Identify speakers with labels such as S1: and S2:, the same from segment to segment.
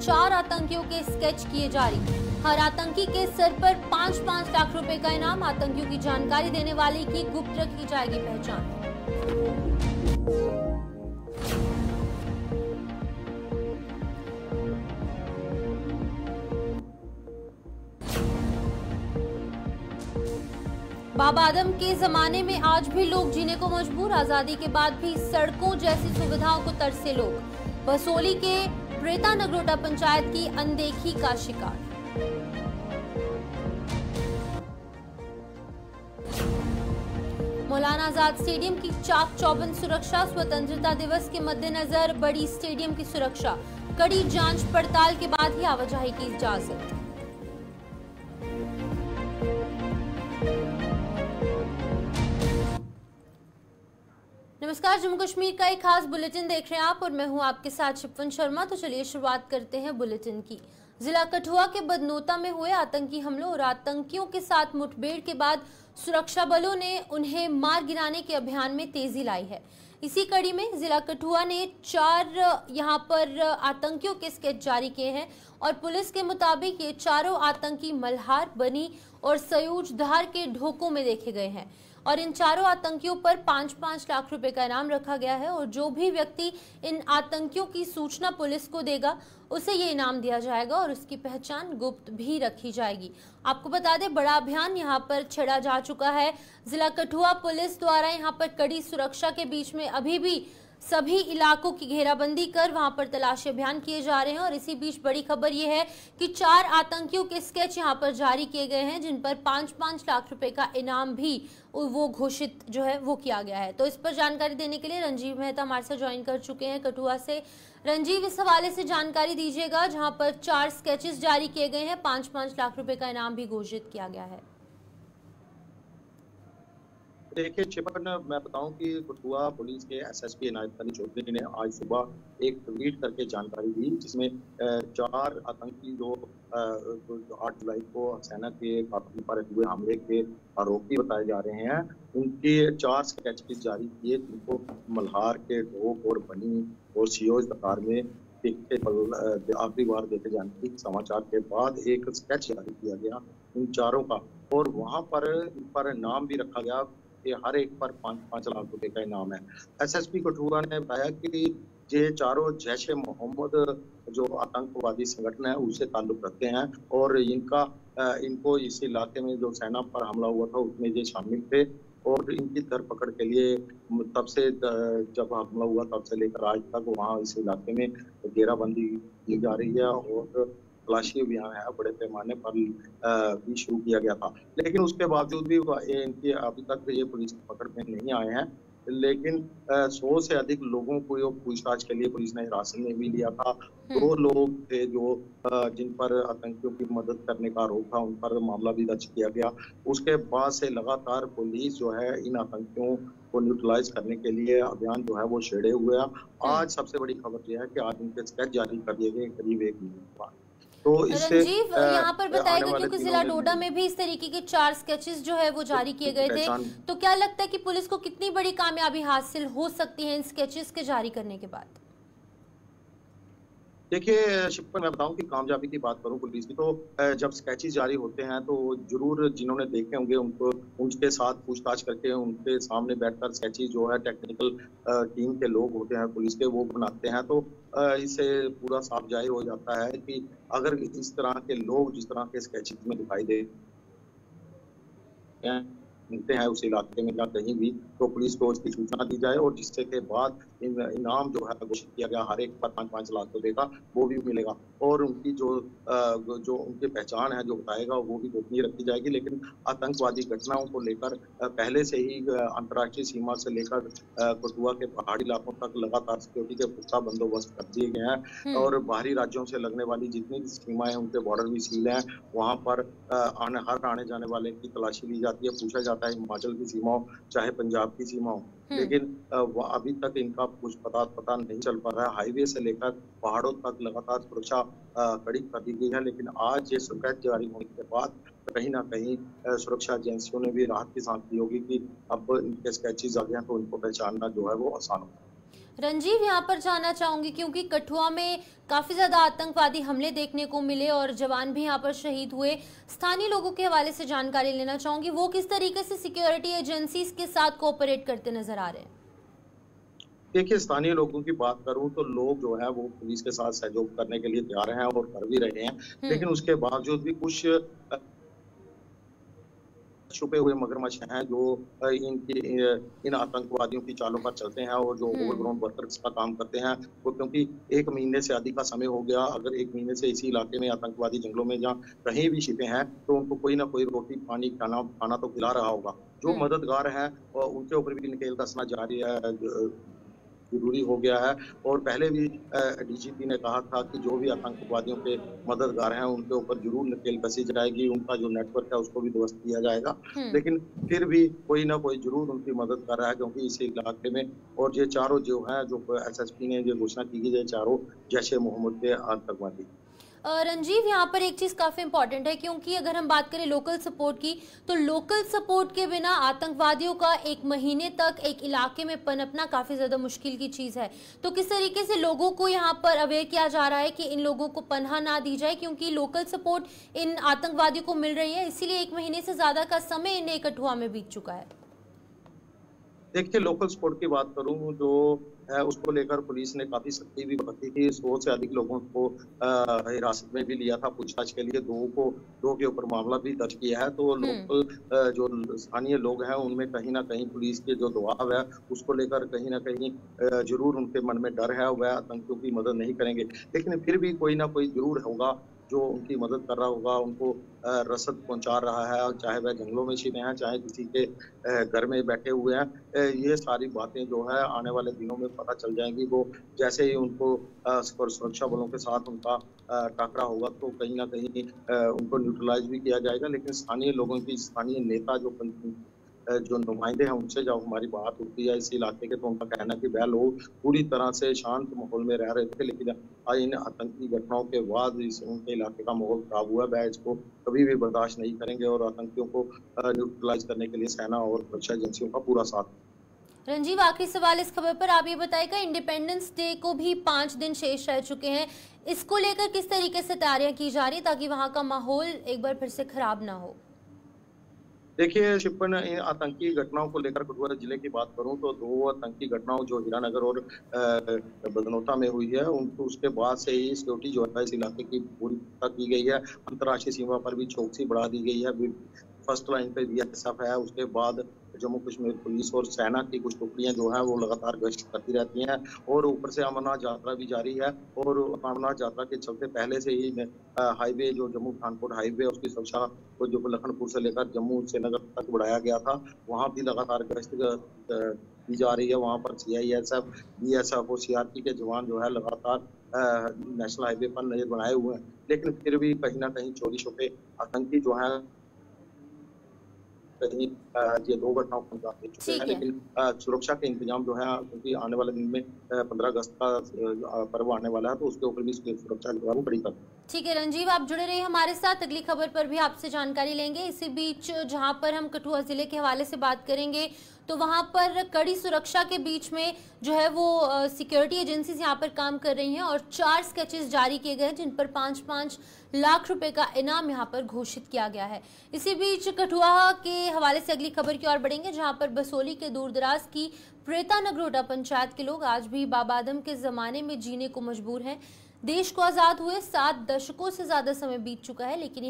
S1: 4 आतंकियों के स्केच किए जारी। हर आतंकी के सर पर 5-5 लाख रुपए का इनाम। आतंकियों की जानकारी देने वाले की गुप्त रखी जाएगी पहचान। बाबा आदम के जमाने में आज भी लोग जीने को मजबूर। आजादी के बाद भी सड़कों जैसी सुविधाओं को तरसे लोग। बसोली के प्रेता नगरोटा पंचायत की अनदेखी का शिकार। मौलाना आजाद स्टेडियम की चाक चौबंद सुरक्षा। स्वतंत्रता दिवस के मद्देनजर बड़ी स्टेडियम की सुरक्षा। कड़ी जांच पड़ताल के बाद ही आवाजाही की इजाजत। नमस्कार, जम्मू कश्मीर का एक खास बुलेटिन देख रहे हैं आप और मैं हूं आपके साथ शिपवन शर्मा। तो चलिए शुरुआत करते हैं बुलेटिन की। जिला कठुआ के बदनोता में हुए आतंकी हमलों और आतंकियों के साथ मुठभेड़ के बाद सुरक्षा बलों ने उन्हें मार गिराने के अभियान में तेजी लाई है। इसी कड़ी में जिला कठुआ ने 4 यहां पर आतंकियों के स्केच जारी किए हैं और पुलिस के मुताबिक ये चारों आतंकी मल्हार, बनी और सयूज धार के ढोकों में देखे गए हैं और इन चारों आतंकियों पर 5-5 लाख रुपए का इनाम रखा गया है और जो भी व्यक्ति इन आतंकियों की सूचना पुलिस को देगा उसे ये इनाम दिया जाएगा और उसकी पहचान गुप्त भी रखी जाएगी। आपको बता दें, बड़ा अभियान यहां पर छेड़ा जा चुका है। जिला कठुआ पुलिस द्वारा यहां पर कड़ी सुरक्षा के बीच में अभी भी सभी इलाकों की घेराबंदी कर वहां पर तलाशी अभियान किए जा रहे हैं और इसी बीच बड़ी खबर यह है कि 4 आतंकियों के स्केच यहां पर जारी किए गए हैं जिन पर 5-5 लाख रुपए का इनाम भी वो घोषित जो है वो किया गया है। तो इस पर जानकारी देने के लिए रंजीव मेहता हमारे साथ ज्वाइन कर चुके हैं कठुआ से। रंजीव, इस हवाले से जानकारी दीजिएगा जहां पर 4 स्केचेस जारी किए गए हैं, 5-5 लाख रुपए का इनाम भी घोषित किया गया है।
S2: देखिए शिपन, मैं बताऊं कि कठुआ पुलिस के एसएसपी इनायत अली चौधरी ने आज सुबह एक ट्वीट करके जानकारी दी जिसमें 4 आतंकी जो 8 जुलाई को सेना के काफिले पर हुए हमले के आरोपी बताए जा रहे हैं, उनके 4 स्केचेस जारी किए जिनको मल्हार के ढोक और बनी और सियोज दकार में आखिरी बार देखे जाने के समाचार के बाद एक स्केच जारी किया गया इन चारों का और वहां पर नाम भी रखा गया कि हर एक पर 5-5 लाख रुपए का इनाम है। एसएसपी कठुआ ने बताया कि ये चारों जैश-ए मोहम्मद जो आतंकवादी संगठन है उससे ताल्लुक रखते हैं और इनको इस इलाके में जो सेना पर हमला हुआ था उसमें ये शामिल थे और इनकी धरपकड़ के लिए तब से जब हमला हुआ तब से लेकर आज तक वहाँ इस इलाके में घेराबंदी की जा रही है और तलाशी अभियान है बड़े पैमाने पर भी शुरू किया गया था। लेकिन उसके बावजूद भी इनके अभी तक ये पुलिस की पकड़ में नहीं आए हैं। लेकिन 100 से अधिक लोगों को पूछताछ के लिए पुलिस ने हिरासत में भी लिया था। 2 लोग थे जो जिन पर आतंकियों की मदद करने का आरोप था, उन पर मामला भी दर्ज किया गया। उसके बाद से लगातार पुलिस जो है इन आतंकियों को न्यूट्रलाइज करने के लिए अभियान जो है वो छेड़े हुए है। आज सबसे बड़ी खबर यह है कि आज इनके स्केच जारी कर दिए गए करीब 1 महीने बाद। तो
S1: रंजीव, यहाँ पर बताएगा क्योंकि जिला डोडा में भी इस तरीके के 4 स्केचेस जो है वो जारी किए गए थे, तो क्या लगता है कि पुलिस को कितनी बड़ी कामयाबी हासिल हो सकती है इन स्केचेस के जारी करने के बाद?
S2: देखिए शिपन, मैं बताऊं कि कामयाबी की बात करूं पुलिस की, तो जब स्केचेस जारी होते हैं तो जरूर जिन्होंने देखे होंगे उनको उनके साथ पूछताछ करके उनके सामने बैठकर स्केचेस जो है टेक्निकल टीम के लोग होते हैं पुलिस के, वो बनाते हैं। तो इससे पूरा साफ जाहिर हो जाता है कि अगर इस तरह के लोग जिस तरह के स्केचेस में दिखाई दे मिलते हैं उस इलाके में या कहीं भी, तो पुलिस को उसकी सूचना दी जाए और जिससे के बाद इनाम जो है घोषित किया गया हर एक पर 5-5 लाख रुपए का वो भी मिलेगा और उनकी जो उनकी पहचान है जो बताएगा वो भी गोपनीय रखी जाएगी। लेकिन आतंकवादी घटनाओं को लेकर पहले से ही अंतर्राष्ट्रीय सीमा से लेकर कठुआ के पहाड़ी इलाकों तक लगातार सिक्योरिटी के पुख्ता बंदोबस्त कर दिए गए हैं और बाहरी राज्यों से लगने वाली जितनी भी सीमाएं उनके बॉर्डर भी सील हैं, वहाँ पर हर आने जाने वाले की तलाशी ली जाती है, पूछा जाता है हिमाचल की सीमा हो चाहे पंजाब की सीमा हो। लेकिन अभी तक इनका कुछ पता नहीं चल पा रहा है। हाईवे से लेकर पहाड़ों तक लगातार सुरक्षा कड़ी कर दी गई है। लेकिन आज ये स्केच जारी होने के बाद कहीं ना कहीं सुरक्षा एजेंसियों ने भी राहत की सांस ली होगी कि अब इनके स्केचेस आ गए हैं तो इनको पहचानना जो है वो आसान होगा।
S1: रंजीव, यहाँ पर जानना चाहूंगी क्योंकि कठुआ में काफी ज्यादा आतंकवादी हमले देखने को मिले और जवान भी यहाँ पर शहीद हुए। स्थानीय लोगों के हवाले से जानकारी लेना चाहूंगी, वो किस तरीके से सिक्योरिटी एजेंसीज के साथ कोऑपरेट करते नजर आ रहे हैं?
S2: देखिए, स्थानीय लोगों की बात करूं तो लोग जो है वो पुलिस के साथ सहयोग करने के लिए तैयार हैं और कर भी रहे हैं। लेकिन उसके बावजूद भी कुछ छुपे हुए मगरमच्छ हैं जो इन आतंकवादियों की चालों पर चलते हैं और जो ओवरग्राउंड वर्कर्स का काम करते हैं। वो क्योंकि 1 महीने से अधिक का समय हो गया, अगर 1 महीने से इसी इलाके में आतंकवादी जंगलों में जहाँ कहीं भी छिपे हैं तो उनको कोई ना कोई रोटी पानी खाना तो खिला रहा होगा। जो मददगार हैं उनके ऊपर भी नकेल कसना जारी है, जरूरी हो गया है। और पहले भी डीजीपी ने कहा था कि जो भी आतंकवादियों के मददगार हैं उनके ऊपर जरूर नकेल कसी जाएगी, उनका जो नेटवर्क है उसको भी ध्वस्त किया जाएगा। लेकिन फिर भी कोई ना कोई जरूर उनकी मदद कर रहा है, क्योंकि इस इलाके में और ये चारों जो है, जो एसएसपी ने जो घोषणा की गई है, चारों जैश ए मोहम्मद के आतंकवादी।
S1: रंजीव, यहाँ पर एक चीज काफी इंपॉर्टेंट है क्योंकि अगर हम बात करें लोकल सपोर्ट की, तो लोकल सपोर्ट के बिना आतंकवादियों का 1 महीने तक एक इलाके में पनपना काफी ज्यादा मुश्किल की चीज है। तो किस तरीके से लोगों को यहाँ पर अवेयर किया जा रहा है कि इन लोगों को पनाह ना दी जाए, क्योंकि लोकल सपोर्ट इन आतंकवादियों को मिल रही है, इसीलिए 1 महीने से ज्यादा का समय इन्हें कठुआ में बीत चुका है।
S2: देखिए, लोकल सपोर्ट की बात करूं जो है उसको लेकर पुलिस ने काफी सख्ती भी बरती थी। 100 से अधिक लोगों को हिरासत में भी लिया था पूछताछ के लिए। 2 के ऊपर मामला भी दर्ज किया है। तो लोकल जो स्थानीय लोग हैं उनमें कहीं ना कहीं पुलिस के जो दबाव है उसको लेकर कहीं ना कहीं जरूर उनके मन में डर है, वह आतंकियों की मदद नहीं करेंगे। लेकिन फिर भी कोई ना कोई जरूर होगा जो उनकी मदद कर रहा होगा, उनको रसद पहुंचा रहा है, चाहे वह जंगलों में छिपे हैं, चाहे किसी के घर में बैठे हुए हैं। ये सारी बातें जो है आने वाले दिनों में पता चल जाएंगी। वो जैसे ही उनको सुरक्षा बलों के साथ उनका टाकरा होगा तो कहीं ना कहीं उनको न्यूट्रलाइज भी किया जाएगा। लेकिन स्थानीय लोगों की, स्थानीय नेता जो नुमाइंदे हैं उनसे जब हमारी बात होती है इस इलाके के, तो उनका कहना है कि वह लोग पूरी तरह से शांत माहौल में रह रहे थे, लेकिन इन आतंकी घटनाओं के बाद उनके इलाके का माहौल खराब हुआ। वह इसको कभी भी बर्दाश्त नहीं करेंगे और आतंकियों को न्यूट्रलाइज करने के लिए सेना और सुरक्षा एजेंसियों का पूरा साथ।
S1: रंजीव, आखिरी सवाल इस खबर पर आप ये बताइएगा, इंडिपेंडेंस डे को भी 5 दिन शेष रह चुके हैं, इसको लेकर किस तरीके से तैयारियां की जा रही ताकि वहां का माहौल एक बार फिर से खराब ना हो?
S2: देखिए शिपन, इन आतंकी घटनाओं को लेकर कठुआ जिले की बात करूं तो 2 आतंकी घटनाओं जो हीरानगर और बदनौता में हुई है, उनको उसके बाद से ही सिक्योरिटी जो है इस इलाके की पूरी की गई है। अंतर्राष्ट्रीय सीमा पर भी चौकसी बढ़ा दी गई है। फर्स्ट लाइन पे बीएसएफ है, उसके बाद जम्मू कश्मीर पुलिस और सेना की कुछ टुकड़ियां जो है वो लगातार गश्त करती रहती हैं। और ऊपर से अमरनाथ यात्रा भी जारी है और अमरनाथ यात्रा के चलते पहले से ही हाईवे जो जम्मू पठानकोट हाईवे उसकी सुरक्षा को जो लखनपुर से लेकर जम्मू श्रीनगर तक बढ़ाया गया था, वहाँ भी लगातार गश्त की जा रही है। वहाँ पर सीआईएसएफ, बीएसएफ और सीआरपी के जवान जो है लगातार नेशनल हाईवे पर नजर बनाए हुए हैं। लेकिन फिर भी कहीं ना कहीं चोरी छुपे आतंकी जो है ये 2 घटनाओं को अंजाम दे चुके हैं। लेकिन सुरक्षा के इंतजाम जो है, क्योंकि आने वाले दिन में 15 अगस्त का पर्व आने वाला है, तो उसके ऊपर भी सुरक्षा बड़ी कर।
S1: ठीक है रंजीव, आप जुड़े रहिए हमारे साथ, अगली खबर पर भी आपसे जानकारी लेंगे। इसी बीच जहां पर हम कठुआ जिले के हवाले से बात करेंगे तो वहां पर कड़ी सुरक्षा के बीच में जो है वो सिक्योरिटी एजेंसीज यहाँ पर काम कर रही हैं और 4 स्केचेस जारी किए गए जिन पर 5-5 लाख रुपए का इनाम यहाँ पर घोषित किया गया है। इसी बीच कठुआ के हवाले से अगली खबर की ओर बढ़ेंगे जहां पर बसोली के दूरदराज की प्रेता नगरोटा पंचायत के लोग आज भी बाबा आदम के जमाने में जीने को मजबूर हैं। देश को आजाद हुए 7 दशकों से ज्यादा समय बीत चुका है, लेकिन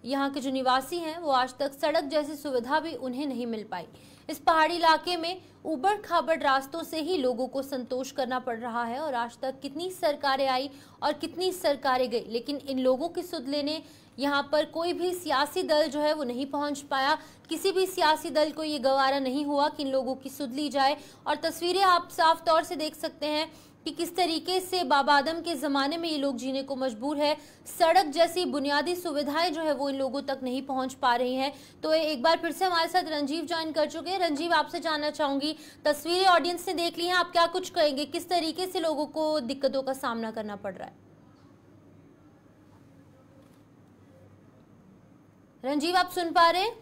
S1: यहाँ के जो निवासी हैं वो आज तक सड़क जैसी सुविधा भी उन्हें नहीं मिल पाई। इस पहाड़ी इलाके में उबड़ खाबड़ रास्तों से ही लोगों को संतोष करना पड़ रहा है और आज तक कितनी सरकारें आई और कितनी सरकारें गई, लेकिन इन लोगों की सुध लेने यहाँ पर कोई भी सियासी दल जो है वो नहीं पहुंच पाया। किसी भी सियासी दल को ये गवारा नहीं हुआ कि इन लोगों की सुध ली जाए और तस्वीरें आप साफ तौर से देख सकते हैं कि किस तरीके से बाबा आदम के ज़माने में ये लोग जीने को मजबूर है। सड़क जैसी बुनियादी सुविधाएं जो है वो इन लोगों तक नहीं पहुंच पा रही हैं। तो एक बार फिर से हमारे साथ रंजीव ज्वाइन कर चुके हैं। रंजीव, आपसे जानना चाहूंगी, तस्वीरें ऑडियंस ने देख ली हैं, आप क्या कुछ कहेंगे, किस तरीके से लोगों को दिक्कतों का सामना करना पड़ रहा है? रंजीव, आप सुन पा रहे हैं?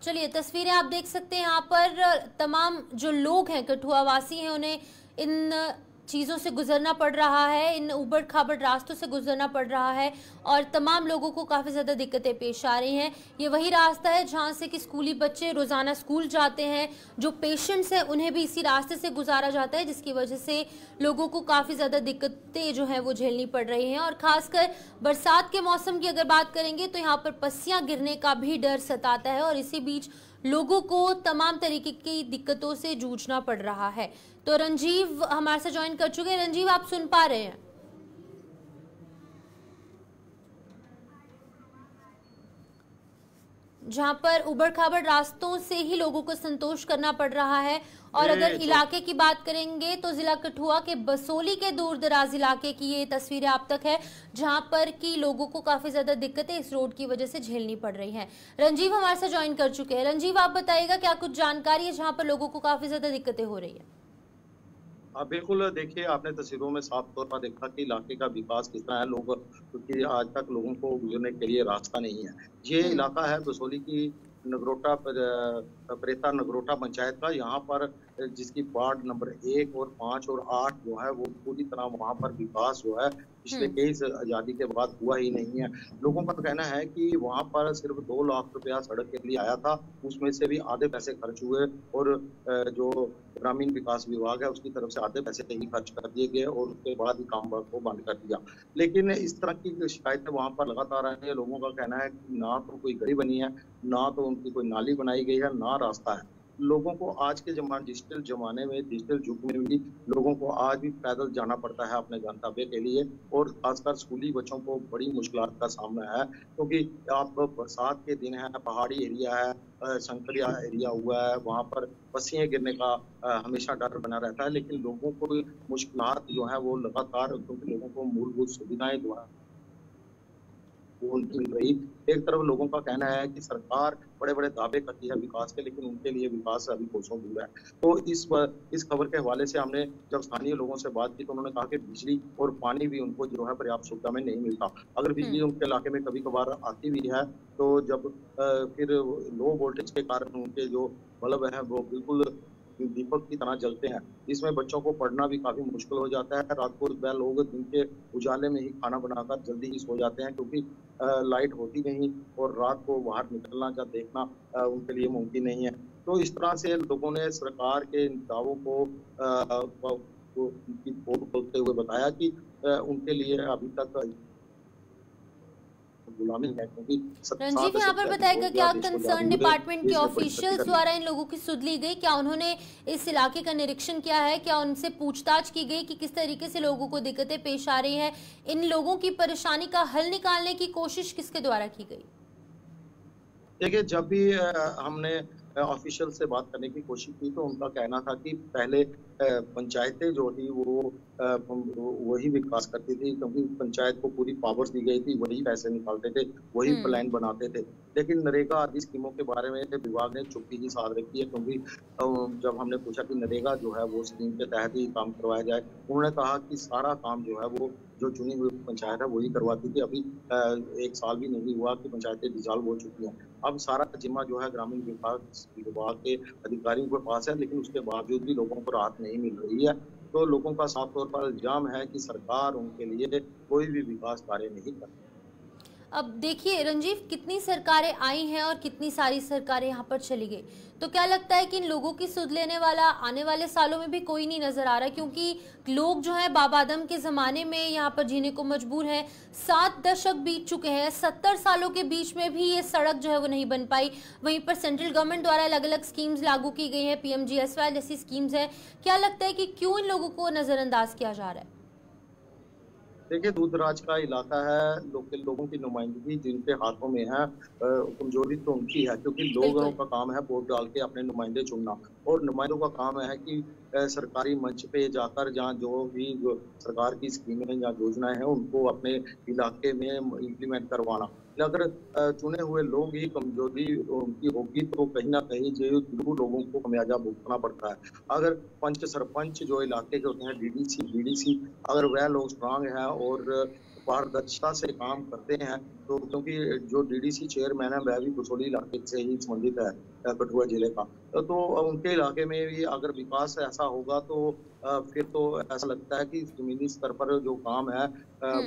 S1: चलिए, तस्वीरें आप देख सकते हैं। यहाँ पर तमाम जो लोग हैं, कठुआ वासी हैं, उन्हें इन चीज़ों से गुजरना पड़ रहा है, इन उबड़ खाबड़ रास्तों से गुजरना पड़ रहा है और तमाम लोगों को काफ़ी ज़्यादा दिक्कतें पेश आ रही हैं। ये वही रास्ता है जहाँ से कि स्कूली बच्चे रोज़ाना स्कूल जाते हैं, जो पेशेंट्स हैं उन्हें भी इसी रास्ते से गुजारा जाता है, जिसकी वजह से लोगों को काफ़ी ज़्यादा दिक्कतें जो हैं वो झेलनी पड़ रही हैं। और ख़ासकर बरसात के मौसम की अगर बात करेंगे तो यहाँ पर पस्सियाँ गिरने का भी डर सताता है और इसी बीच लोगों को तमाम तरीके की दिक्कतों से जूझना पड़ रहा है। तो रंजीव हमारे साथ ज्वाइन कर चुके हैं। रंजीव, आप सुन पा रहे हैं? जहां पर उबड़ खाबड़ रास्तों से ही लोगों को संतोष करना पड़ रहा है। और अगर इलाके की बात करेंगे तो जिला कठुआ के बसोली के दूर दराज इलाके की ये तस्वीरें आप तक है, जहां पर कि लोगों को काफी ज्यादा दिक्कतें इस रोड की वजह से झेलनी पड़ रही हैं। रंजीव हमारे साथ ज्वाइन कर चुके हैं। रंजीव, आप बताइएगा क्या कुछ जानकारी है जहां पर लोगों को काफी ज्यादा दिक्कतें हो रही है?
S2: बिल्कुल देखिए, आपने तस्वीरों में साफ तौर पर देखा कि इलाके का विकास कितना है। लोग, क्योंकि आज तक लोगों को गुजरने के लिए रास्ता नहीं है। ये इलाका है बसोली की नगरोटा प्रेता नगरोटा पंचायत का। यहाँ पर जिसकी वार्ड नंबर 1 और 5 और 8 जो है वो पूरी तरह वहाँ पर विकास जो है पिछले कई आजादी के बाद हुआ ही नहीं है। लोगों का कहना है कि वहाँ पर सिर्फ 2 लाख रुपया सड़क के लिए आया था, उसमें से भी आधे पैसे खर्च हुए और जो ग्रामीण विकास विभाग है उसकी तरफ से आधे पैसे ही खर्च कर दिए गए और उसके बाद ही काम को बंद कर दिया। लेकिन इस तरह की शिकायतें वहाँ पर लगातार आ रही है। लोगों का कहना है कि ना तो कोई गली बनी है, ना तो उनकी कोई नाली बनाई गई है, ना रास्ता है। लोगों को आज के डिजिटल जमाने में, डिजिटल युग में भी लोगों को आज भी पैदल जाना पड़ता है अपने गंतव्य के लिए और खासकर स्कूली बच्चों को बड़ी मुश्किलात का सामना है, क्योंकि आप बरसात के दिन है, पहाड़ी एरिया है, संकरिया एरिया हुआ है, वहाँ पर पस्सियाँ गिरने का हमेशा डर बना रहता है। लेकिन लोगों को मुश्किलात जो है वो लगातार, क्योंकि लोगों को मूलभूत सुविधाएं जो है वो उनकी मिल रही। एक तरफ लोगों का कहना है कि सरकार बड़े-बड़े दावे करती है विकास के, लेकिन उनके लिए विकास अभी कोसों दूर है। तो इस खबर के हवाले से हमने जब स्थानीय लोगों से बात की तो उन्होंने कहा कि बिजली और पानी भी उनको जो है पर्याप्त सुविधा में नहीं मिलता। अगर बिजली उनके इलाके में कभी-कभार आती भी है तो जब फिर लो वोल्टेज के कारण उनके जो बल्ब है वो बिल्कुल दीपक की तरह जलते हैं, जिसमें बच्चों को पढ़ना भी काफी मुश्किल हो जाता है। रात को वह लोग दिन के उजाले में ही खाना बनाकर जल्दी ही सो जाते हैं, क्योंकि लाइट होती नहीं और रात को बाहर निकलना या देखना उनके लिए मुमकिन नहीं है। तो इस तरह से लोगों ने सरकार के इन दावों को उनकी पोल खोलते हुए बताया कि उनके लिए अभी तक गुलामी है, क्योंकि
S1: रंजीव यहाँ पर बताएगा क्या कंसर्न डिपार्टमेंट के ऑफिशियल्स द्वारा इन लोगों की सुध ली गई? क्या उन्होंने इस इलाके का निरीक्षण किया है? क्या उनसे पूछताछ की गई कि किस तरीके से लोगों को दिक्कतें पेश आ रही है? इन लोगों की परेशानी का हल निकालने की कोशिश किसके द्वारा की गई?
S2: देखिए, जब भी हमने ऑफिशियल से बात करने की कोशिश की तो उनका कहना था कि पहले पंचायतें जो थी वो वही विकास करती थी, क्योंकि पंचायत को पूरी पावर्स दी गई थी, वही पैसे निकालते थे, वही प्लान बनाते थे। लेकिन नरेगा आदि स्कीमों के बारे में विभाग ने चुप्पी ही साध रखी है, क्योंकि जब हमने पूछा कि नरेगा जो है वो स्कीम के तहत ही काम करवाया जाए, उन्होंने कहा कि सारा काम जो है वो जो चुनी हुई पंचायत है वही करवाती थी। अभी 1 साल भी नहीं हुआ कि पंचायतें डिसॉल्व हो चुकी हैं। अब सारा जिम्मा जो है ग्रामीण विभाग के अधिकारियों के पास है, लेकिन उसके बावजूद भी लोगों को राहत नहीं मिल रही है। तो लोगों का साफ तौर पर इल्जाम है कि सरकार उनके लिए कोई भी विकास कार्य नहीं कर रही।
S1: अब देखिए रंजीव, कितनी सरकारें आई हैं और कितनी सारी सरकारें यहाँ पर चली गई, तो क्या लगता है कि इन लोगों की सुध लेने वाला आने वाले सालों में भी कोई नहीं नजर आ रहा? क्योंकि लोग जो है बाबा आदम के जमाने में यहाँ पर जीने को मजबूर हैं। 7 दशक बीत चुके हैं, 70 सालों के बीच में भी ये सड़क जो है वो नहीं बन पाई। वहीं पर सेंट्रल गवर्नमेंट द्वारा अलग अलग स्कीम्स लागू की गई है, PMGSY जैसी स्कीम्स है। क्या लगता है कि क्यों इन लोगों को नजरअंदाज किया जा रहा है?
S2: देखिए, दूर-दराज का इलाका है, लोगों की नुमाइंदगी जिनके हाथों में है, कमजोरी तो उनकी है, क्योंकि लोगों का काम है वोट डाल के अपने नुमाइंदे चुनना और नुमाइंदों का काम है कि सरकारी मंच पे जाकर जहाँ जो भी सरकार की स्कीमें या योजनाएं हैं उनको अपने इलाके में इम्प्लीमेंट करवाना। अगर चुने हुए लोग ही कमजोरी उनकी होगी तो कहीं ना कहीं जरूर लोगों को खमियाजा भुगतना पड़ता है। अगर पंच सरपंच जो इलाके के होते हैं, DDC, BDC, अगर वह लोग स्ट्रांग है और पारदर्शिता से काम करते हैं। तो क्योंकि जो डीडीसी चेयरमैन है वह भी कसौली इलाके से ही संबंधित है, कठुआ जिले का। तो उनके इलाके में भी अगर विकास ऐसा होगा तो फिर तो ऐसा लगता है कि जमीनी स्तर पर जो काम है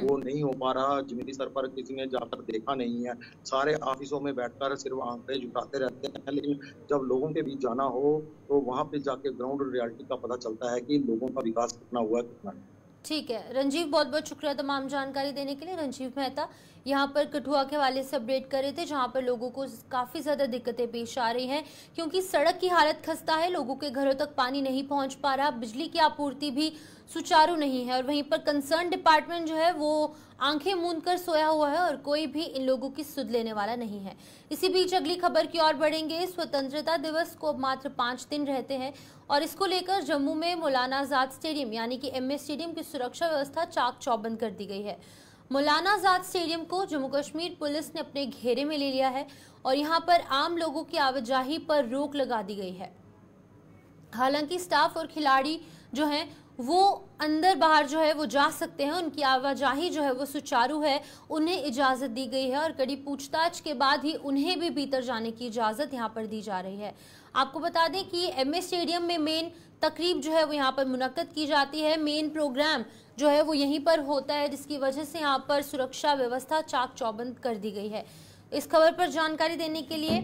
S2: वो नहीं हो पा रहा। जमीनी स्तर पर किसी ने जाकर देखा नहीं है। सारे ऑफिसों में बैठकर सिर्फ आंकड़े जुटाते रहते हैं, लेकिन जब लोगों के बीच जाना हो तो वहाँ पे जाके ग्राउंड रियलिटी का पता चलता है कि लोगों का विकास कितना हुआ है, कितना नहीं।
S1: ठीक है रंजीव, बहुत बहुत शुक्रिया तमाम जानकारी देने के लिए। रंजीव मेहता यहाँ पर कठुआ के हवाले से अपडेट कर रहे थे, जहाँ पर लोगों को काफ़ी ज़्यादा दिक्कतें पेश आ रही हैं क्योंकि सड़क की हालत खस्ता है, लोगों के घरों तक पानी नहीं पहुँच पा रहा, बिजली की आपूर्ति भी सुचारू नहीं है और वहीं पर कंसर्न डिपार्टमेंट जो है वो आंखें मूंद कर सोया हुआ है और कोई भी इन लोगों की सुध लेने वाला नहीं है। इसी बीच अगली खबर की ओर बढ़ेंगे। स्वतंत्रता दिवस को मात्र 5 दिन रहते हैं और इसको लेकर जम्मू में मौलाना आजाद स्टेडियम यानी कि MS स्टेडियम की सुरक्षा व्यवस्था चाक चौबंद कर दी गई है। मौलाना आजाद स्टेडियम को जम्मू कश्मीर पुलिस ने अपने घेरे में ले लिया है और यहाँ पर आम लोगों की आवाजाही पर रोक लगा दी गई है। हालांकि स्टाफ और खिलाड़ी जो हैं वो अंदर बाहर जो है वो जा सकते हैं, उनकी आवाजाही जो है वो सुचारू है, उन्हें इजाज़त दी गई है और कड़ी पूछताछ के बाद ही उन्हें भी भीतर जाने की इजाज़त यहाँ पर दी जा रही है। आपको बता दें कि MS स्टेडियम में मेन तकरीब जो है वो यहाँ पर मुनक्कद की जाती है, मेन प्रोग्राम जो है वो यहीं पर होता है, जिसकी वजह से यहाँ पर सुरक्षा व्यवस्था चाक चौबंद कर दी गई है। इस खबर पर जानकारी देने के लिए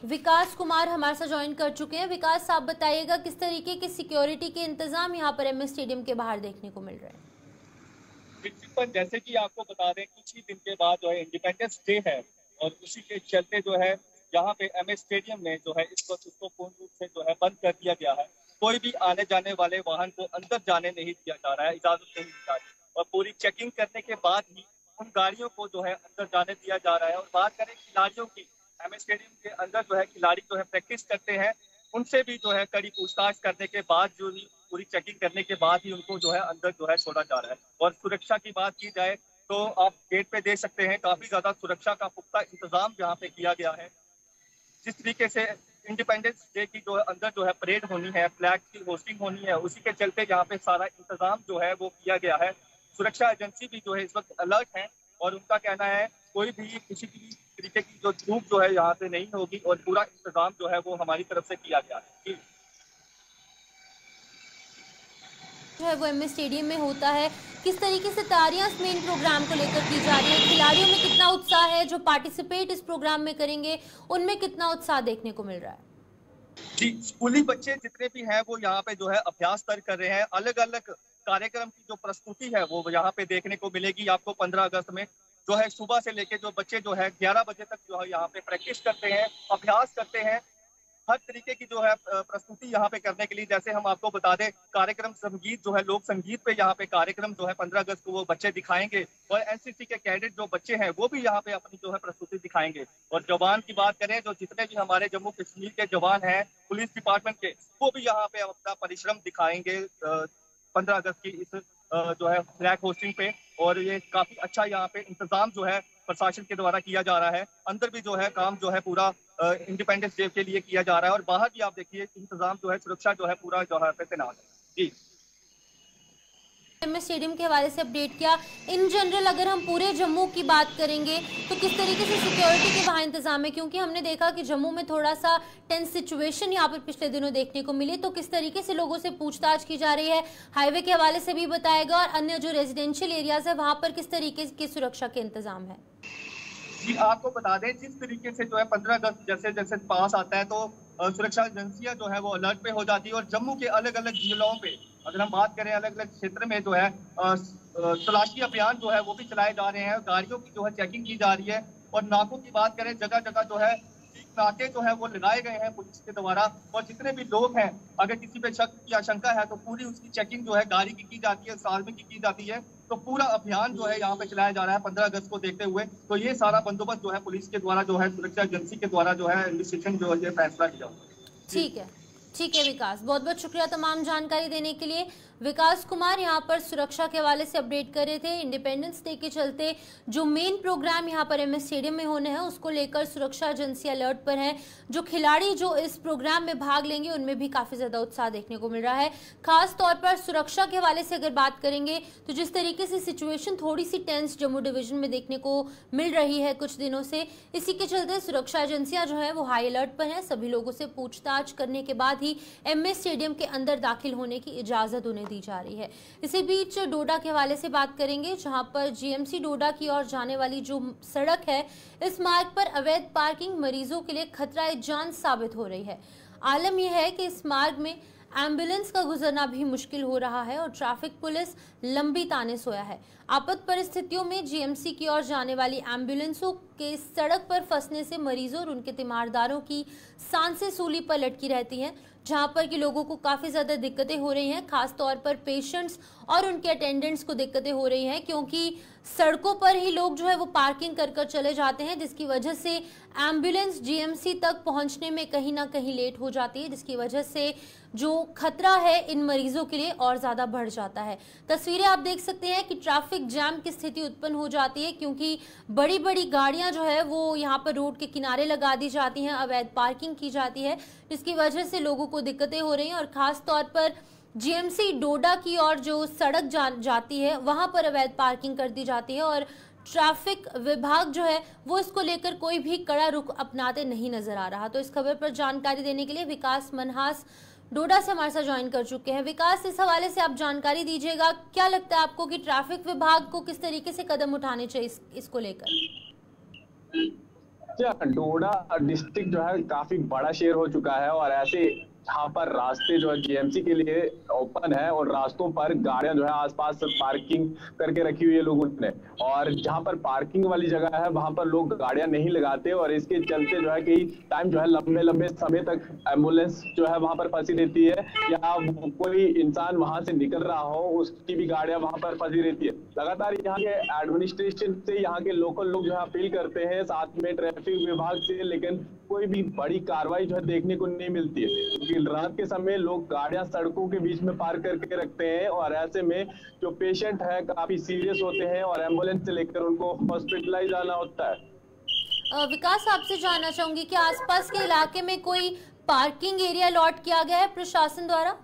S1: विकास कुमार हमारे साथ ज्वाइन कर चुके हैं। विकास, आप बताइएगा किस तरीके के सिक्योरिटी के इंतजाम यहाँ पर MS स्टेडियम के बाहर देखने को मिल रहे हैं?
S3: जैसे कि आपको बता दें कुछ ही दिन के बाद जो है इंडिपेंडेंस डे है और उसी के चलते जो है यहाँ पे MS स्टेडियम में जो है इस वक्त उसको पूर्ण रूप से जो है बंद कर दिया गया है। कोई भी आने जाने वाले वाहन को अंदर जाने नहीं दिया जा रहा है, इजाजत नहीं दी जा रही और पूरी चेकिंग करने के बाद ही उन गाड़ियों को जो है अंदर जाने दिया जा रहा है। और बात करें खिलाड़ियों की, MS स्टेडियम के अंदर जो है खिलाड़ी जो है प्रैक्टिस करते हैं, उनसे भी जो है कड़ी पूछताछ करने के बाद जो ही पूरी चेकिंग करने के बाद ही उनको जो है अंदर जो है छोड़ा जा रहा है। और सुरक्षा की बात की जाए तो आप गेट पे देख सकते हैं काफी ज्यादा सुरक्षा का पुख्ता इंतजाम यहाँ पे किया गया है। जिस तरीके से इंडिपेंडेंस डे की जो है अंदर जो है परेड होनी है, फ्लैग की होस्टिंग होनी है, उसी के चलते यहाँ पे सारा इंतजाम जो है वो किया गया है। सुरक्षा एजेंसी भी जो है इस वक्त अलर्ट है और उनका कहना है कोई भी किसी भी तरीके की जो चूक जो है यहाँ पे नहीं होगी और पूरा इंतजाम जो है वो हमारी तरफ से किया गया है।
S1: जो है वो MS स्टेडियम में होता है, किस तरीके से तैयारियां इस मेन प्रोग्राम को लेकर की जा रही है, खिलाड़ियों में कितना उत्साह है, जो पार्टिसिपेट इस प्रोग्राम में करेंगे उनमें कितना उत्साह देखने को मिल रहा है?
S3: जी, स्कूली बच्चे जितने भी हैं वो यहाँ पे जो है अभ्यास कर रहे हैं। अलग अलग कार्यक्रम की जो प्रस्तुति है वो यहाँ पे देखने को मिलेगी आपको 15 अगस्त में। जो है सुबह से लेके जो बच्चे जो है 11 बजे तक जो है यहाँ पे प्रैक्टिस करते हैं, अभ्यास करते हैं। हर तरीके की जो है प्रस्तुति यहाँ पे करने के लिए, जैसे हम आपको बता दें कार्यक्रम संगीत जो है लोक संगीत पे यहाँ पे कार्यक्रम जो है 15 अगस्त को वो बच्चे दिखाएंगे और NCC के कैडेट जो बच्चे हैं वो भी यहाँ पे अपनी जो है प्रस्तुति दिखाएंगे। और जवान की बात करें, जो जितने भी हमारे जम्मू कश्मीर के जवान हैं पुलिस डिपार्टमेंट के, वो भी यहाँ पे अपना परिश्रम दिखाएंगे 15 अगस्त की इस जो है फ्लैग होस्टिंग पे। और ये काफी अच्छा यहाँ पे इंतजाम जो है प्रशासन के द्वारा किया जा रहा है। अंदर भी जो है काम जो है पूरा इंडिपेंडेंस डे के लिए किया जा रहा है और बाहर भी आप देखिए इंतजाम जो है सुरक्षा जो है पूरा जो है तैनात है। जी,
S1: MS स्टेडियम के हवाले से अपडेट किया। इन जनरल अगर हम पूरे जम्मू की बात करेंगे तो किस तरीके से सिक्योरिटी के वहाँ इंतजाम है, क्योंकि हमने देखा कि जम्मू में थोड़ा सा टेंस सिचुएशन यहाँ पर पिछले दिनों देखने को मिली, तो किस तरीके से लोगों से पूछताछ की जा रही है, हाईवे के हवाले से भी बताएगा और अन्य जो रेजिडेंशियल एरियाज है वहाँ पर किस तरीके की सुरक्षा के इंतजाम है?
S3: जी, आपको बता दें जिस तरीके से जो है 15 अगस्त जैसे जैसे पास आता है तो सुरक्षा एजेंसियां जो है वो अलर्ट पे हो जाती है और जम्मू के अलग अलग जिलों पे अगर हम बात करें अलग अलग क्षेत्र में जो है तलाशी अभियान जो है वो भी चलाए जा रहे हैं। गाड़ियों की जो है चेकिंग की जा रही है और नाकों की बात करें जगह जगह जो है नाके जो है वो लगाए गए हैं पुलिस के द्वारा। और जितने भी लोग हैं अगर किसी पे शक की आशंका है तो पूरी उसकी चेकिंग जो है गाड़ी की जाती है, सार्वजनिक की जाती है। तो पूरा अभियान जो है यहाँ पे चलाया जा रहा है 15 अगस्त को देखते हुए। तो ये सारा बंदोबस्त जो है पुलिस के द्वारा जो है सुरक्षा एजेंसी के द्वारा जो है इन्वेस्टिगेशन जो है ये फैसला किया।
S1: ठीक है विकास, बहुत बहुत शुक्रिया तमाम जानकारी देने के लिए। विकास कुमार यहाँ पर सुरक्षा के हवाले से अपडेट कर रहे थे। इंडिपेंडेंस डे के चलते जो मेन प्रोग्राम यहाँ पर एमएस स्टेडियम में होने हैं उसको लेकर सुरक्षा एजेंसी अलर्ट पर है। जो खिलाड़ी जो इस प्रोग्राम में भाग लेंगे उनमें भी काफी ज्यादा उत्साह देखने को मिल रहा है। खास तौर पर सुरक्षा के हवाले से अगर बात करेंगे तो जिस तरीके से सिचुएशन थोड़ी सी टेंस जम्मू डिवीजन में देखने को मिल रही है कुछ दिनों से, इसी के चलते सुरक्षा एजेंसियां जो है वो हाई अलर्ट पर है। सभी लोगों से पूछताछ करने के बाद ही एमएस स्टेडियम के अंदर दाखिल होने की इजाजत उन्हें दी जा रही है। इसी बीच डोडा के हवाले से बात करेंगे, जहां पर जीएमसी डोडा की ओर जाने वाली जो सड़क है इस मार्ग पर अवैध पार्किंग मरीजों के लिए खतरा जान साबित हो रही है। आलम यह है कि इस मार्ग में एम्बुलेंस का गुजरना भी मुश्किल हो रहा है और ट्रैफिक पुलिस लंबी ताने सोया है। आपात परिस्थितियों में जीएमसी की ओर जाने वाली एम्बुलेंसों के सड़क पर फंसने से मरीजों और उनके तीमारदारों की सांसें सूली पर लटकी रहती हैं, जहां पर कि लोगों को काफी ज्यादा दिक्कतें हो रही हैं। खास तौर पर पेशेंट्स और उनके अटेंडेंट्स को दिक्कतें हो रही हैं, क्योंकि सड़कों पर ही लोग जो है वो पार्किंग कर चले जाते हैं, जिसकी वजह से एम्बुलेंस जीएमसी तक पहुंचने में कहीं ना कहीं लेट हो जाती है, जिसकी वजह से जो खतरा है इन मरीजों के लिए और ज्यादा बढ़ जाता है। तस्वीरें आप देख सकते हैं कि ट्रैफिक जैम की स्थिति उत्पन्न हो जाती है, क्योंकि बड़ी बड़ी गाड़ियां जो है वो यहाँ पर रोड के किनारे लगा दी जाती हैं, अवैध पार्किंग की जाती है, जिसकी वजह से लोगों को दिक्कतें हो रही हैं। और खास तौर पर जीएमसी डोडा की ओर जो सड़क जाती है वहां पर अवैध पार्किंग कर दी जाती है और ट्रैफिक विभाग जो है वो इसको लेकर कोई भी कड़ा रुख अपनाते नहीं नजर आ रहा। तो इस खबर पर जानकारी देने के लिए विकास मनहास डोडा से हमारे साथ ज्वाइन कर चुके हैं। विकास, इस हवाले से आप जानकारी दीजिएगा, क्या लगता है आपको कि ट्रैफिक विभाग को किस तरीके से कदम उठाने चाहिए इसको लेकर?
S4: डोडा डिस्ट्रिक्ट जो है काफी बड़ा शहर हो चुका है और ऐसे यहाँ पर रास्ते जो है जीएमसी के लिए ओपन है और रास्तों पर गाड़ियां जो है आसपास पार्किंग करके रखी हुई है लोगों ने, और जहाँ पर पार्किंग वाली जगह है वहां पर लोग गाड़ियां नहीं लगाते और इसके चलते जो है कई टाइम जो है लंबे लंबे समय तक एम्बुलेंस जो है वहां पर फंसी रहती है, या कोई इंसान वहां से निकल रहा हो उसकी भी गाड़ियां वहां पर फंसी रहती है। लगातार यहाँ के एडमिनिस्ट्रेशन से यहाँ के लोकल लोग जो है अपील करते हैं, साथ में ट्रैफिक विभाग से, लेकिन कोई भी बड़ी कार्रवाई जो है देखने को नहीं मिलती है, क्योंकि रात के समय लोग गाड़ियां सड़कों के बीच में पार्क करके रखते हैं और ऐसे में जो पेशेंट है काफी सीरियस होते हैं और एम्बुलेंस से लेकर उनको हॉस्पिटलाइज जाना होता है।
S1: विकास, आपसे जानना चाहूंगी कि आसपास के इलाके में कोई पार्किंग एरिया अलॉट किया गया है प्रशासन द्वारा?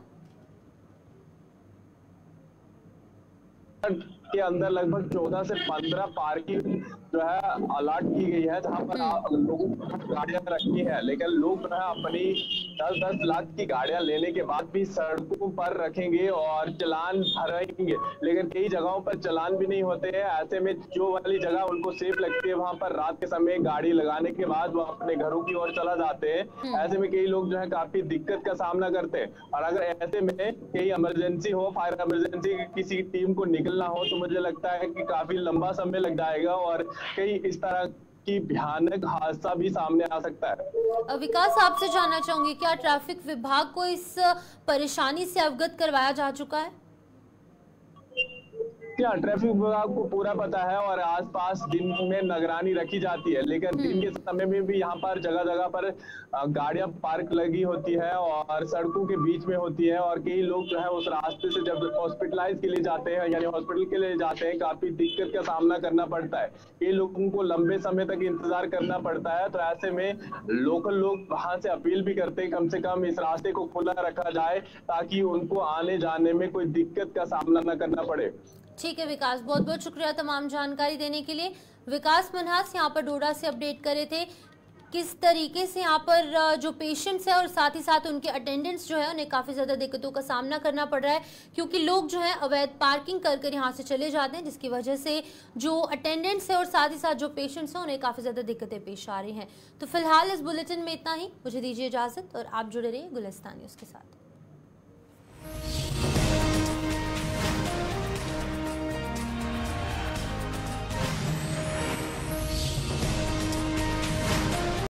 S4: के अंदर लगभग 14 से 15 पार्किंग जो है अलॉट की गई है, जहां पर लोगों को गाड़ियां रखी है, लेकिन लोग जो है अपनी 10-10 लाख की गाड़ियां लेने के बाद भी सड़कों पर रखेंगे और चालान भरेंगे, लेकिन कई जगहों पर चालान भी नहीं होते हैं। ऐसे में जो वाली जगह उनको सेफ लगती है वहां पर रात के समय गाड़ी लगाने के बाद वो अपने घरों की ओर चला जाते हैं। ऐसे में कई लोग जो है काफी दिक्कत का सामना करते हैं, और अगर ऐसे में कई इमरजेंसी हो, फायर इमरजेंसी किसी टीम को निकलना हो, तो मुझे लगता है कि काफी लंबा समय लग जाएगा और कई इस तरह की भयानक हादसा भी सामने आ सकता है।
S1: विकास, आपसे जानना चाहूंगी, क्या ट्रैफिक विभाग को इस परेशानी से अवगत करवाया जा चुका है?
S4: क्या ट्रैफिक विभाग को पूरा पता है और आसपास दिन में निगरानी रखी जाती है, लेकिन दिन के समय में भी यहाँ पर जगह जगह पर गाड़ियां पार्क लगी होती है और सड़कों के बीच में होती है, और कई लोग जो है उस रास्ते से जब हॉस्पिटलाइज के लिए जाते हैं यानी हॉस्पिटल के लिए जाते हैं काफी दिक्कत का सामना करना पड़ता है। कई लोगों को लंबे समय तक इंतजार करना पड़ता है, तो ऐसे में लोकल लोग वहां से अपील भी करते हैं कम से कम इस रास्ते को खुला रखा जाए ताकि उनको आने जाने में कोई दिक्कत का सामना न करना पड़े।
S1: ठीक है विकास, बहुत बहुत शुक्रिया तमाम जानकारी देने के लिए। विकास मनहास यहाँ पर डोडा से अपडेट कर रहे थे किस तरीके से यहाँ पर जो पेशेंट्स है और साथ ही साथ उनके अटेंडेंट्स जो है उन्हें काफ़ी ज़्यादा दिक्कतों का सामना करना पड़ रहा है, क्योंकि लोग जो है अवैध पार्किंग कर यहाँ से चले जाते हैं, जिसकी वजह से जो अटेंडेंट्स है और साथ ही साथ जो पेशेंट्स हैं उन्हें काफ़ी ज़्यादा दिक्कतें पेश आ रही हैं। तो फिलहाल इस बुलेटिन में इतना ही, मुझे दीजिए इजाज़त और आप जुड़े रहिए गुलिस्तान न्यूज़ के साथ।